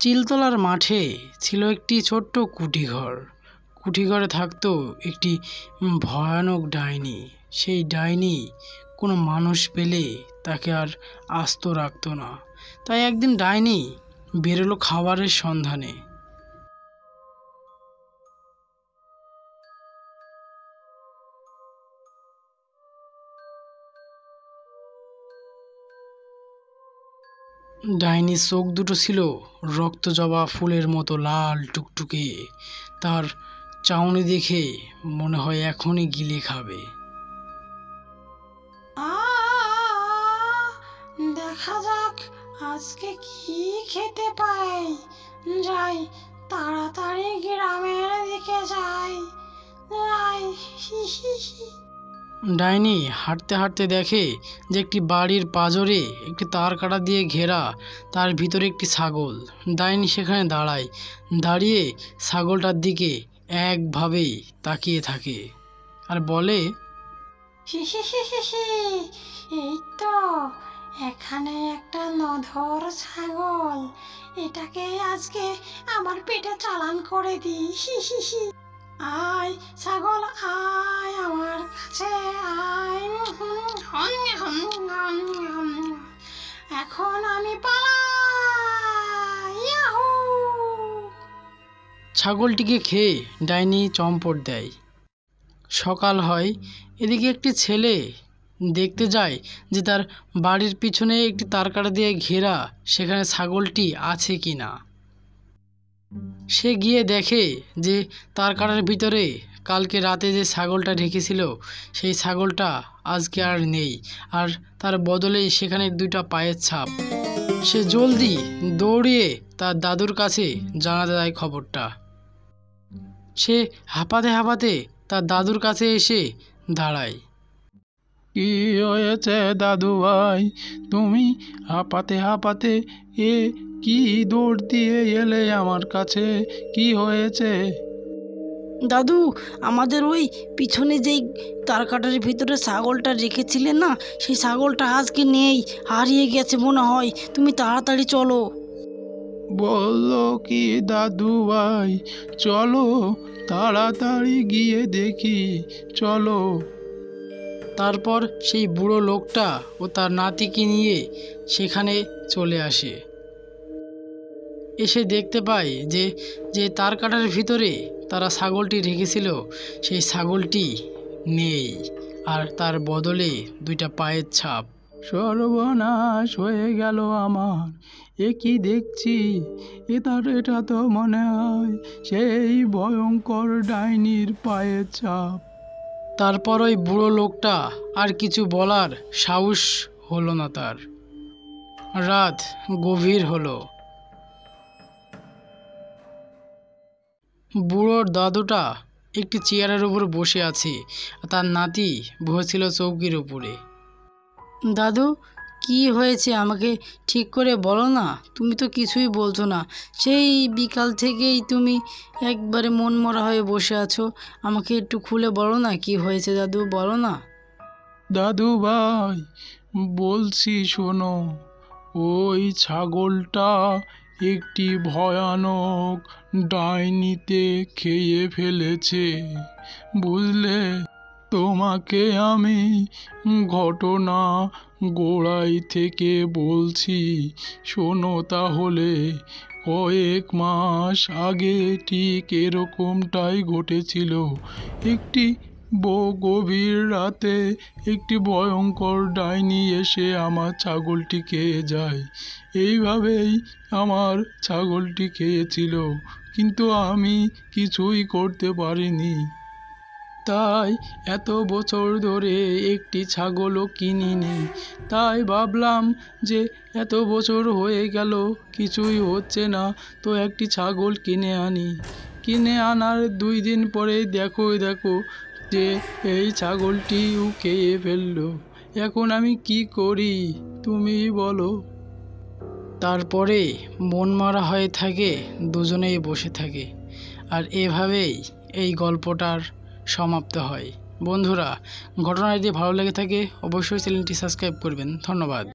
চিলতলার মাঠে ছিল একটি ছোট্ট কুঠিঘর। কুঠিঘরে থাকতো একটি ভয়ানক ডাইনি। সেই ডাইনি কোনো মানুষ পেলে তাকে আর আস্ত রাখতো না। তাই একদিন ডাইনি বেরোলো খাবারের সন্ধানে। ডাইনির চোখ দুটো ছিল রক্তজবা ফুলের মতো লাল টুকটুকে। তার চাউনি দেখে মনে হয় এখনই গিলে খাবে। দেখা যাক আজকে কি খেতে পাই। যাই, তাড়াতাড়ি গ্রামের দিকে যাই। ডাইনি হাঁটতে হাঁটতে দেখে যে একটি বাড়ির পাঁজরে একটি তার কাটা দিয়ে ঘেরা, তার ভিতরে একটি ছাগল। ডাইনি সেখানে দাঁড়ায়, দাঁড়িয়ে ছাগলটার দিকে একভাবেই তাকিয়ে থাকে আর বলে, এই তো এখানে একটা নধর ছাগল। এটাকে আজকে আমার পেটে চালান করে দিই। আয় ছাগল, আয় আমার কাছে আয়। এখন আমি পালাই। ছাগলটিকে খেয়ে ডাইনি চম্পট দেয়। সকাল হয়। এদিকে একটি ছেলে দেখতে যায় যে তার বাড়ির পিছনে একটি তারকাটা দিয়ে ঘেরা, সেখানে ছাগলটি আছে কি না। সে গিয়ে দেখে যে তারকাটার ভিতরে কালকে রাতে যে ছাগলটা রেখেছিল সেই ছাগলটা আজকে আর নেই, আর তার বদলে সেখানে দুইটা পায়ের ছাপ। সে জলদি দৌড়িয়ে তার দাদুর কাছে জানাতে যায় খবরটা। সে হাঁপাতে হাঁপাতে তার দাদুর কাছে এসে দাঁড়ায়। কি হয়েছে দাদু ভাই, তুমি হাঁপাতে হাঁপাতে কি দৌড় দিয়ে এলে আমার কাছে? কি হয়েছে? দাদু, আমাদের ওই পিছনে যেই তারকাটার ভিতরে ছাগলটা রেখেছিলেন না, সেই ছাগলটা আজকে নেই, হারিয়ে গেছে মনে হয়। তুমি তাড়াতাড়ি চলো। বললো কি দাদু ভাই, চলো তাড়াতাড়ি গিয়ে দেখি, চলো। তারপর সেই বুড়ো লোকটা ও তার নাতিকে নিয়ে সেখানে চলে আসে। এসে দেখতে পায় যে যে তার কাটার ভিতরে তারা ছাগলটি রেখেছিল সেই ছাগলটি নেই, আর তার বদলে দুইটা পায়ের ছাপ। সর্বনাশ হয়ে গেল আমার, এ কি দেখছি? এটা তো মনে হয় সেই ভয়ঙ্কর ডাইনির পায়ের ছাপ। তারপর ওই বুড়ো লোকটা আর কিছু বলার সাহস হলো না তার। রাত গভীর হলো। বুড়োর দাদুটা একটি চেয়ারের উপর বসে আছে, তার নাতি বসেছিল চৌকির উপরে। দাদু, কি হয়েছে আমাকে ঠিক করে বলো না। তুমি তো কিছুই বলছো না। সেই বিকাল থেকেই তুমি একবারে মন মরা হয়ে বসে আছো। আমাকে একটু খুলে বলো না কি হয়েছে দাদু, বলো না। দাদু ভাই বলছি শোনো, ওই ছাগলটা একটি ভয়ানক ডাইনিতে খেয়ে ফেলেছে, বুঝলে? তোমাকে আমি ঘটনা গোড়াই থেকে বলছি, শোনো তাহলে। কয়েক মাস আগে ঠিক এরকমটাই ঘটেছিল। একটি গভীর রাতে একটি ভয়ঙ্কর ডাইনি এসে আমার ছাগলটি খেয়ে যায়। এইভাবেই আমার ছাগলটি খেয়েছিল, কিন্তু আমি কিছুই করতে পারিনি। তাই এত বছর ধরে একটি ছাগলও কিনিনি। তাই ভাবলাম যে এত বছর হয়ে গেল কিছুই হচ্ছে না, তো একটি ছাগল কিনে আনি। কিনে আনার 2 দিন পরে দেখো যে এই ছাগলটিও খেয়ে ফেললো। এখন আমি কি করি তুমি বলো? তারপরে মন মারা হয়ে থাকে, দুজনেই বসে থাকে। আর এভাবেই এই গল্পটার সমাপ্ত হয়। বন্ধুরা, ঘটনাটি যদি ভালো লেগে থাকে অবশ্যই চ্যানেলটি সাবস্ক্রাইব করবেন। ধন্যবাদ।